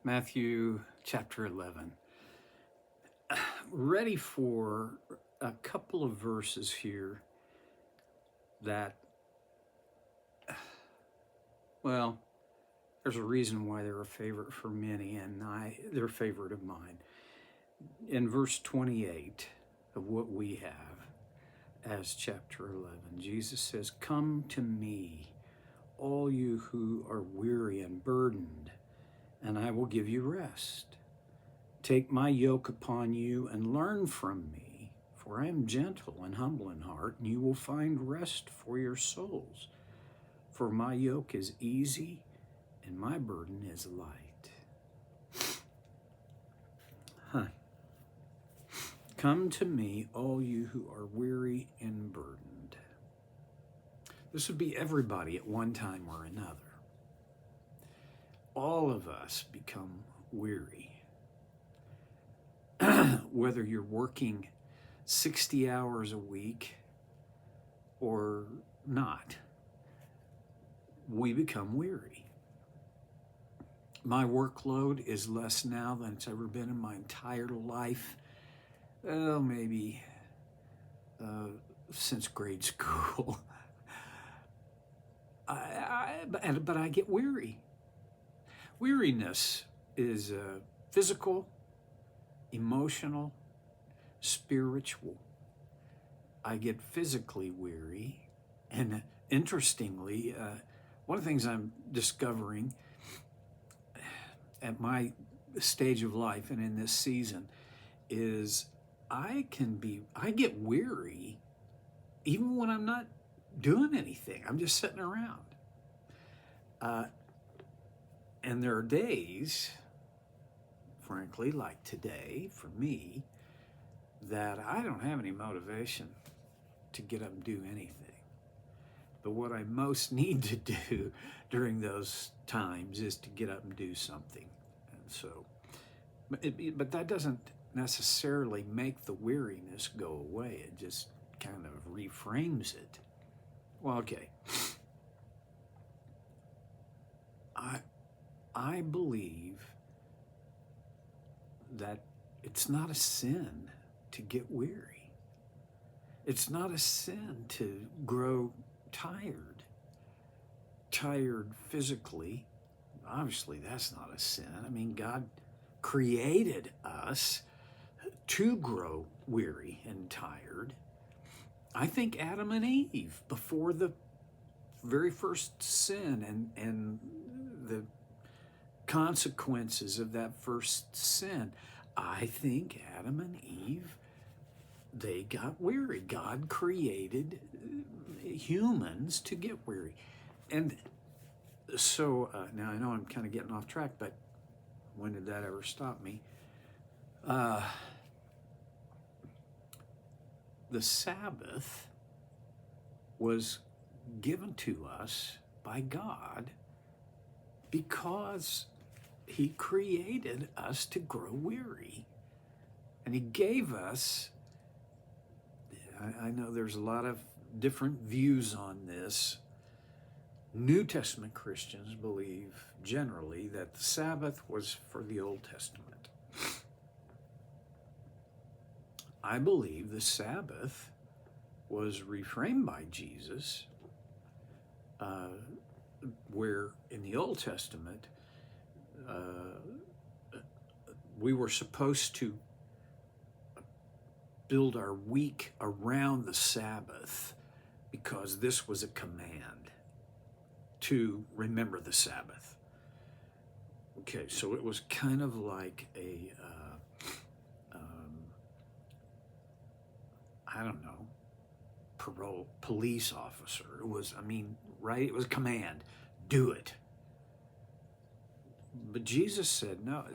Matthew chapter 11. Ready for a couple of verses here that, well, there's a reason why they're a favorite for many, and they're a favorite of mine. In verse 28 of what we have as chapter 11, Jesus says, "Come to me, all you who are weary and burdened, and I will give you rest. Take my yoke upon you and learn from me, for I am gentle and humble in heart, and you will find rest for your souls. For my yoke is easy and my burden is light." Come to me, all you who are weary and burdened. This would be everybody at one time or another. All of us become weary. Whether you're working 60 hours a week or not, we become weary. My workload is less now than it's ever been in my entire life. Well, maybe since grade school. But I get weary. Weariness is physical, emotional, spiritual. I get physically weary, and interestingly, one of the things I'm discovering at my stage of life and in this season is I get weary even when I'm not doing anything. I'm just sitting around. And there are days, frankly, like today for me, that I don't have any motivation to get up and do anything. But what I most need to do during those times is to get up and do something. And so, but that doesn't necessarily make the weariness go away. It just kind of reframes it. Well, okay. I believe that it's not a sin to get weary. It's not a sin to grow tired physically. Obviously, that's not a sin. I mean, God created us to grow weary and tired. I think Adam and Eve, before the very first sin and the consequences of that first sin, I think Adam and Eve, they got weary. God created humans to get weary. And so now I know I'm kind of getting off track, but when did that ever stop me? The Sabbath was given to us by God because He created us to grow weary. And He gave us, I know there's a lot of different views on this. New Testament Christians believe generally that the Sabbath was for the Old Testament. I believe the Sabbath was reframed by Jesus, where in the Old Testament, we were supposed to build our week around the Sabbath because this was a command to remember the Sabbath. Okay, so it was kind of like a, I don't know, parole police officer. It was, right? It was a command, do it. But Jesus said, no,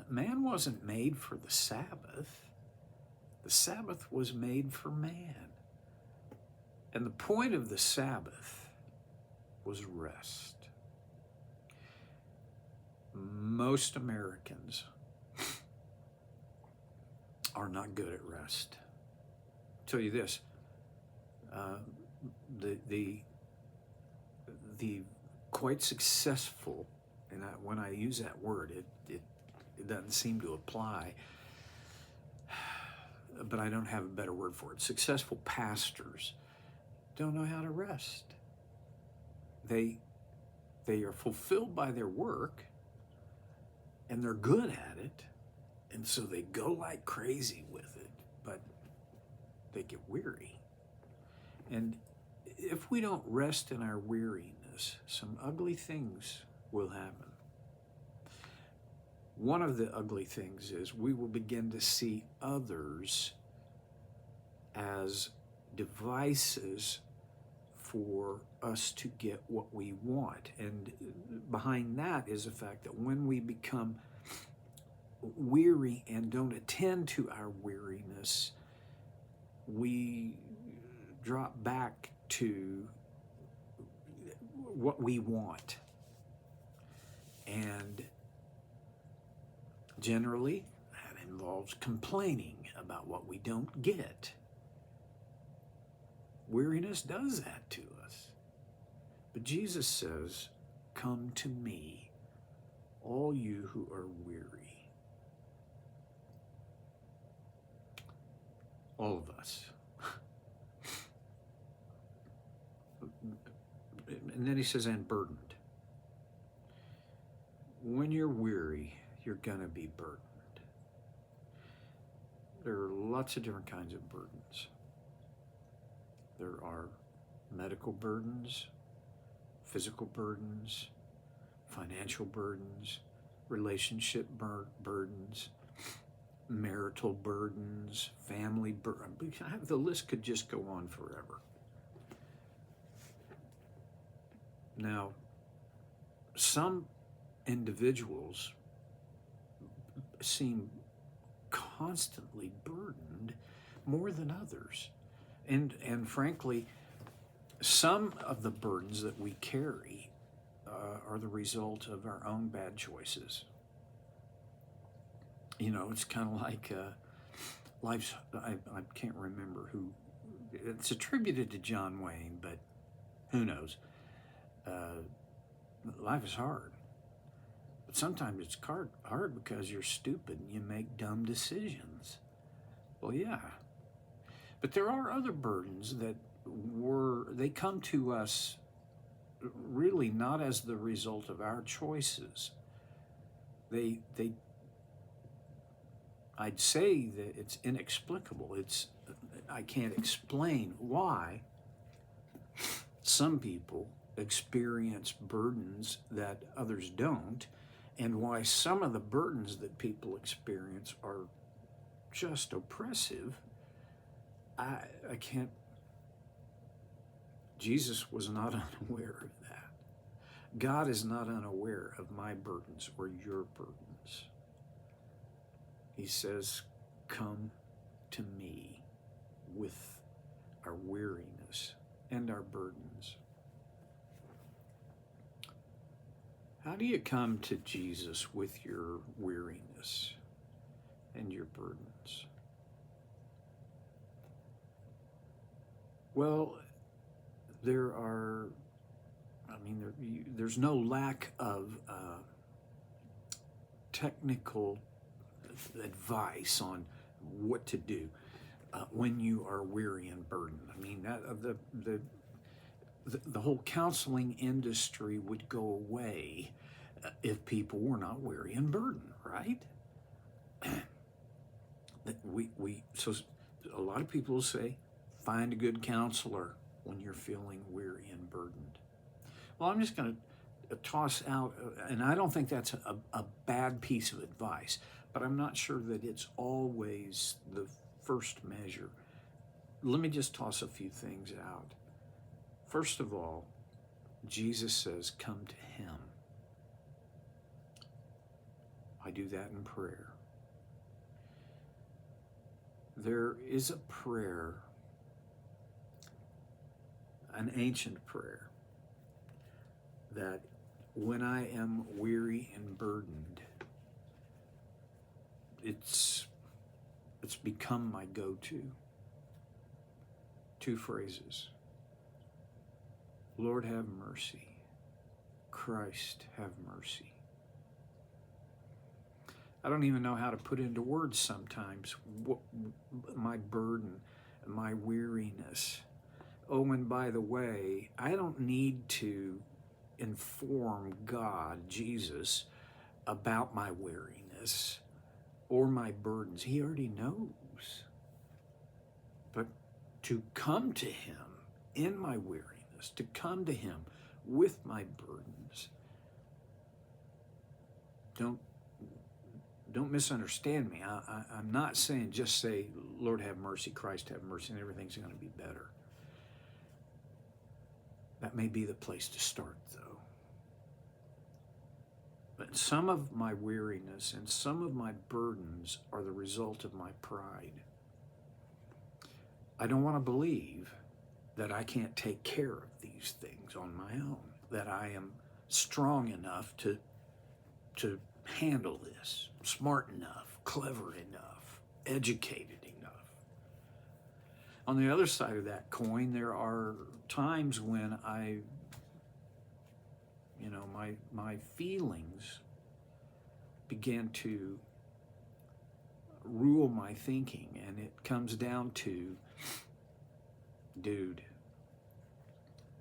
man wasn't made for the Sabbath. The Sabbath was made for man. And the point of the Sabbath was rest. Most Americans are not good at rest. I'll tell you this, the quite successful and when I use that word, it doesn't seem to apply, but I don't have a better word for it. Successful pastors don't know how to rest. They are fulfilled by their work, and they're good at it, and so they go like crazy with it, but they get weary. And if we don't rest in our weariness, some ugly things will happen. One of the ugly things is we will begin to see others as devices for us to get what we want. And behind that is the fact that when we become weary and don't attend to our weariness, we drop back to what we want. And generally, that involves complaining about what we don't get. Weariness does that to us. But Jesus says, "Come to me, all you who are weary." All of us. And then he says, "and burdened." When you're weary, you're going to be burdened. There are lots of different kinds of burdens. There are medical burdens, physical burdens, financial burdens, relationship burdens, marital burdens, family burdens. The list could just go on forever. Now, some individuals seem constantly burdened more than others. And frankly, some of the burdens that we carry are the result of our own bad choices. You know, it's kind of like life's, I can't remember who, it's attributed to John Wayne, but who knows? Life is hard. But sometimes it's hard because you're stupid and you make dumb decisions. Well, yeah. But there are other burdens that they come to us really not as the result of our choices. I'd say that it's inexplicable. I can't explain why some people experience burdens that others don't, and why some of the burdens that people experience are just oppressive. I can't. Jesus was not unaware of that. God is not unaware of my burdens or your burdens. He says, "Come to me with our weariness and our burdens." How do you come to Jesus with your weariness and your burdens? Well, there's no lack of technical advice on what to do when you are weary and burdened. I mean, the whole counseling industry would go away if people were not weary and burdened, right? So a lot of people say, find a good counselor when you're feeling weary and burdened. Well, I'm just going to toss out, and I don't think that's a bad piece of advice, but I'm not sure that it's always the first measure. Let me just toss a few things out. First of all, Jesus says, "Come to him." I do that in prayer. There is a prayer, an ancient prayer, that when I am weary and burdened, it's become my go-to. 2 phrases. Lord, have mercy. Christ, have mercy. I don't even know how to put into words sometimes what, my burden, my weariness. Oh, and by the way, I don't need to inform God, Jesus, about my weariness or my burdens. He already knows. But to come to him in my weariness, to come to him with my burdens, don't misunderstand me. I'm not saying just say, Lord have mercy, Christ have mercy, and everything's going to be better. That may be the place to start, though. But some of my weariness and some of my burdens are the result of my pride. I don't want to believe that I can't take care of these things on my own, that I am strong enough to handle this, smart enough, clever enough, educated enough. On the other side of that coin, there are times when my feelings began to rule my thinking, and it comes down to, dude,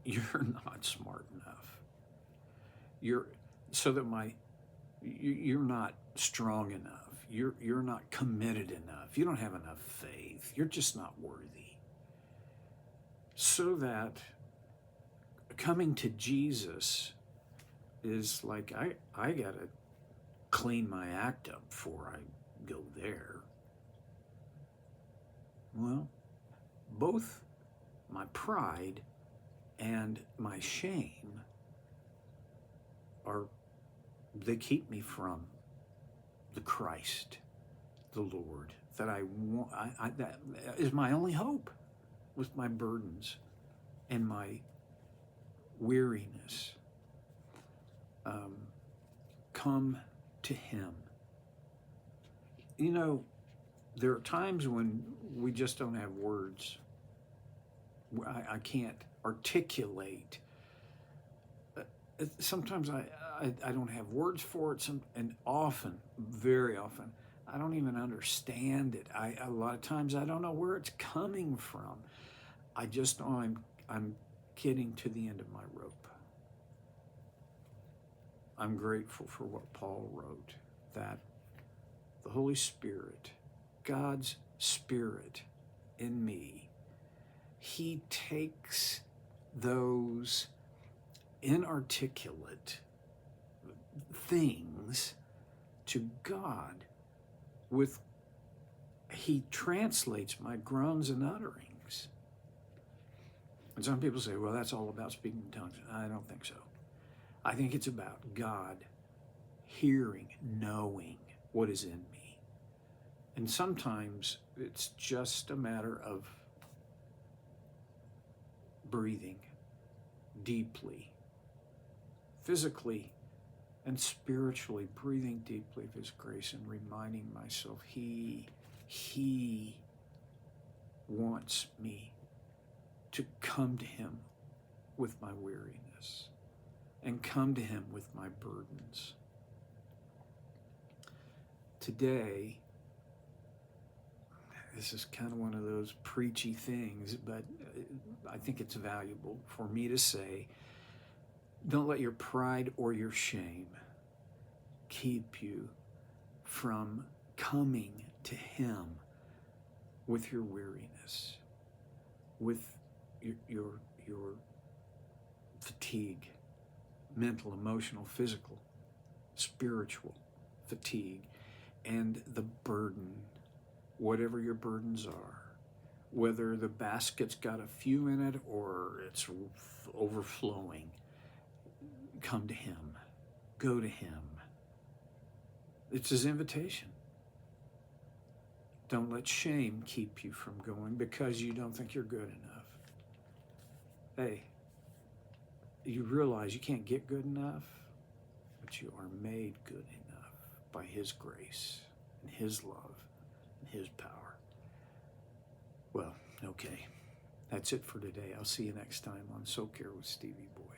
you're not smart enough. You're not strong enough. You're not committed enough. You don't have enough faith. You're just not worthy. So that coming to Jesus is like, I gotta clean my act up before I go there. Well, both my pride and my shame they keep me from the Christ, the Lord, that I want. That is my only hope, with my burdens and my weariness. Come to him. You know, there are times when we just don't have words. I can't articulate. Sometimes I don't have words for it, and often, very often, I don't even understand it. A lot of times I don't know where it's coming from. I just know I'm getting to the end of my rope. I'm grateful for what Paul wrote, that the Holy Spirit, God's Spirit in me, he takes those inarticulate things to God he translates my groans and utterings. And some people say, well, that's all about speaking in tongues. I don't think so. I think it's about God hearing, knowing what is in me. And sometimes it's just a matter of breathing deeply, physically and spiritually, breathing deeply of his grace and reminding myself he wants me to come to him with my weariness and come to him with my burdens. Today, this is kind of one of those preachy things, but I think it's valuable for me to say, don't let your pride or your shame keep you from coming to him with your weariness, with your fatigue, mental, emotional, physical, spiritual fatigue, and the burden, whatever your burdens are, whether the basket's got a few in it or it's overflowing. Come to him. Go to him. It's his invitation. Don't let shame keep you from going because you don't think you're good enough. Hey, you realize you can't get good enough, but you are made good enough by his grace and his love and his power. Well, okay. That's it for today. I'll see you next time on Soul Care with Stevie Boy.